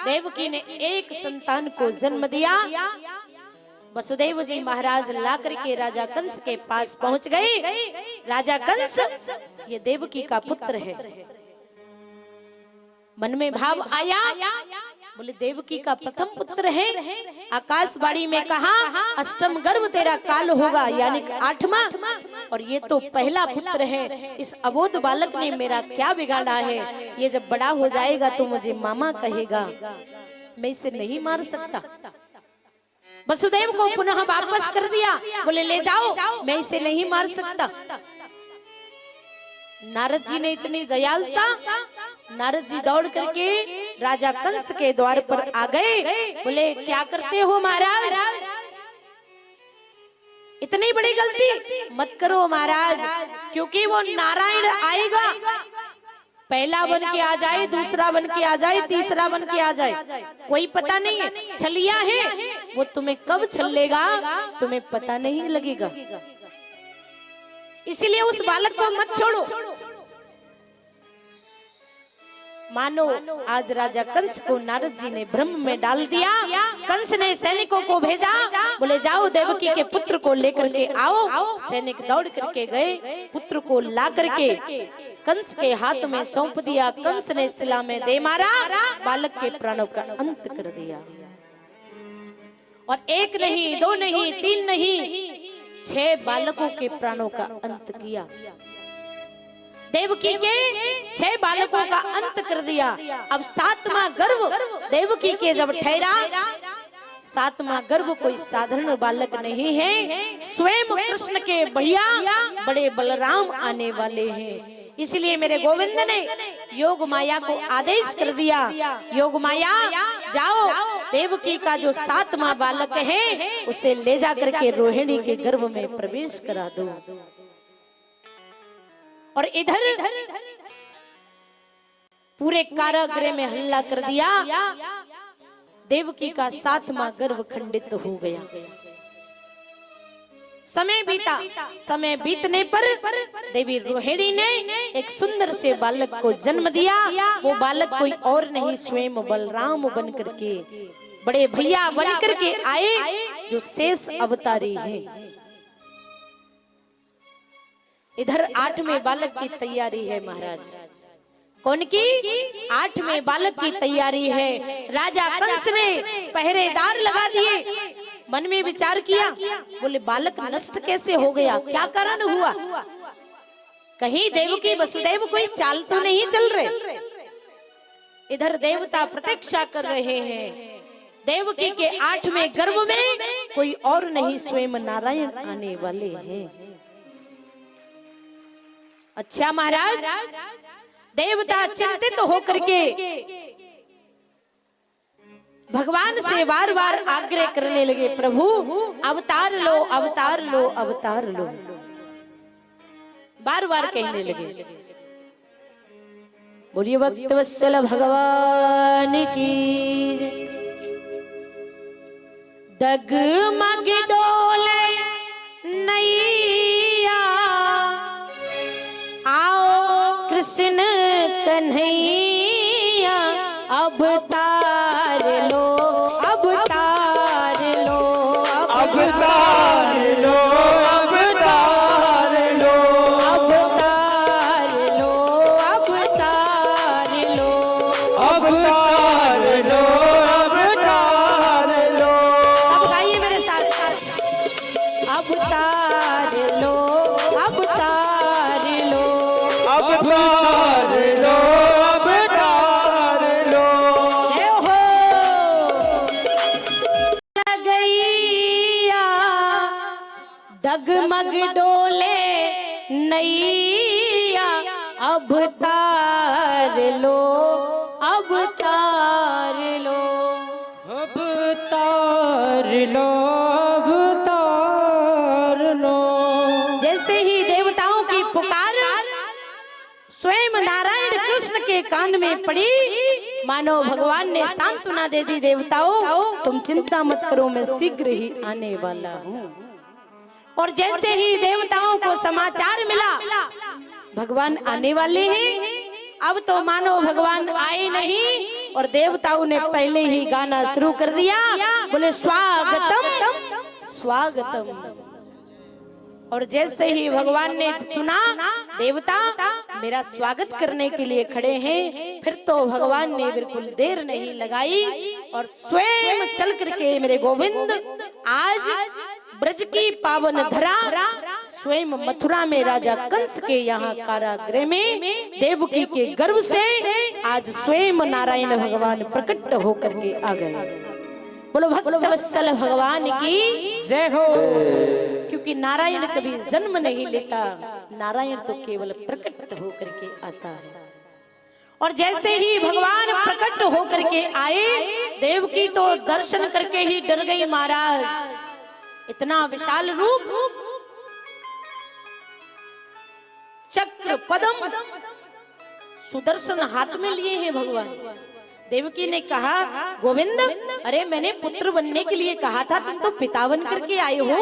देवकी ने एक संतान को जन्म दिया। वसुदेव जी महाराज लाकर के राजा कंस के पास पहुंच गए। राजा कंस ये देवकी का पुत्र है। मन में भाव आया, बोले देवकी का प्रथम पुत्र है। आकाशवाणी में कहा अष्टम गर्भ तेरा काल होगा, यानी 8वां, और ये तो पहला पुत्र है। इस अबोध बालक ने मेरा क्या बिगाड़ा है? ये जब बड़ा हो जाएगा तो मुझे मामा कहेगा, मैं इसे नहीं मार सकता। वसुदेव को पुनः वापस कर दिया, बोले ले जाओ, मैं इसे नहीं मार सकता। नारद जी ने इतनी दयालुता, नारद जी दौड़ करके राजा कंस के द्वार पर आ गए। बोले क्या करते हो महाराज, इतनी बड़ी गलती मत करो महाराज, क्योंकि वो नारायण आएगा, पहला बन के आ जाए, दूसरा बन के आ जाए, तीसरा बन के आ जाए, कोई पता नहीं है। छलिया है, वो तुम्हें कब छलेगा तुम्हें पता नहीं लगेगा। इसीलिए उस बालक को मत छोड़ो। मानो आज राजा कंस को नारद जी ने भ्रम में डाल दिया। कंस ने सैनिकों को भेजा, बोले जाओ देवकी के पुत्र को लेकर के आओ। सैनिक दौड़ करके गए, पुत्र को ला करके कंस के हाथ में सौंप दिया। कंस ने शिला में दे मारा, बालक के प्राणों का अंत कर दिया। और एक नहीं, दो नहीं, 3 नहीं, 6 बालकों के प्राणों का अंत किया। देवकी के 6 बालकों का अंत कर दिया। अब 7वां गर्भ देवकी के जब ठहरा, 7वां गर्भ कोई साधारण बालक नहीं है, स्वयं कृष्ण के भैया बड़े बलराम आने वाले हैं। इसलिए मेरे गोविंद ने योग माया को आदेश कर दिया, योग माया जाओ, देवकी का जो 7वां बालक है उसे ले जाकर के रोहिणी के गर्भ में प्रवेश करा दो। और इधर पूरे कारागृह में हल्ला कर दिया। देवकी का 7वां गर्भ खंडित हो गया। समय बीता, समय बीतने पर देवी रोहिणी ने एक सुंदर से बालक को जन्म दिया। वो बालक कोई और नहीं, स्वयं बलराम बन करके, बड़े भैया बन करके आए, जो शेष अवतारी है। इधर 8वें बालक की तैयारी है महाराज। कौन की? 8वें बालक की तैयारी है। राजा कंस ने पहरेदार लगा दिए। मन में विचार किया, बोले बालक नष्ट कैसे हो गया, क्या कारण हुआ? कहीं देवकी वसुदेव कोई चाल तो नहीं चल रहे। इधर देवता प्रतीक्षा कर रहे हैं। देवकी के 8वें गर्भ में कोई और नहीं, स्वयं नारायण आने वाले हैं। अच्छा महाराज, देवता चिंतित होकर के भगवान से बार बार आग्रह करने लगे, प्रभु अवतार लो, अवतार लो, अवतार लो, बार बार कहने लगे। बोलिए भक्तवत्सल भगवान की। डगमग डोले नैया, आओ कृष्ण कन्हैया, अवतार लो, अवतार लो, अवतार लो, अवतार लो, अवतार लो, अवतार लो, अवतार लो, अवतार लो। अब गाइए मेरे साथ, अवतार लो, अवतार लो, अवतार लो, अवतार लो। जय हो। लगैया डगमग डोले नैया, अवतार लो, अवतार लो, अवतार लो, अवतार लो। जैसे ही देवताओं की पुकार स्वयं नारायण कृष्ण के कान में पड़ी, मानो भगवान ने सांत्वना दे दी, देवताओं तुम चिंता मत करो, मैं शीघ्र ही आने वाला हूँ। और जैसे ही देवताओं को समाचार मिला भगवान आने वाले हैं, अब तो मानो भगवान आए नहीं, और देवताओं ने पहले ही गाना शुरू कर दिया, बोले स्वागतम स्वागतम। और जैसे ही भगवान ने सुना देवता मेरा स्वागत करने के लिए खड़े हैं, फिर तो भगवान ने बिल्कुल देर नहीं लगाई और स्वयं चल करके मेरे गोविंद आज ब्रज की पावन धरा स्वयं मथुरा में राजा कंस के यहाँ कारागृह में देवकी के गर्भ से आज स्वयं नारायण भगवान प्रकट होकर के आ गए। बोलो भक्तवत्सल भगवान की जय हो। क्योंकि नारायण कभी जन्म नहीं लेता, नारायण तो केवल प्रकट होकर के आता है। और जैसे ही भगवान प्रकट होकर के आए, देवकी तो दर्शन करके ही डर गई, महाराज इतना विशाल रूप, चक्र पद्म सुदर्शन हाथ में लिए हैं भगवान। देवकी ने कहा गोविंद अरे मैंने पुत्र बनने के लिए कहा था, तुम तो पिता बन करके आए हो।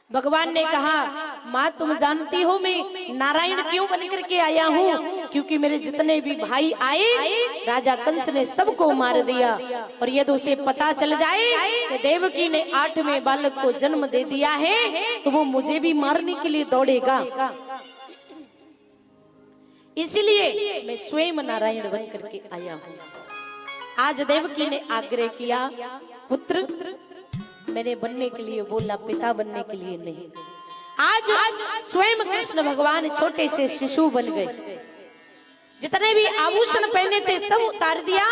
भगवान ने कहा माँ तुम जानती हो मैं नारायण क्यों बन करके आया हूँ, क्योंकि मेरे जितने भी भाई आए राजा कंस ने सबको मार दिया, और यदि उसे पता चल जाए कि देवकी ने 8वें बालक को जन्म दे दिया है तो वो मुझे भी मारने के लिए दौड़ेगा, इसलिए मैं स्वयं नारायण बन करके आया हूँ। आज देवकी ने आग्रह किया पुत्र मैंने बनने के लिए बोला, पिता बनने के लिए नहीं। आज स्वयं कृष्ण भगवान छोटे से शिशु बन गए, जितने भी आभूषण पहने थे सब उतार दिया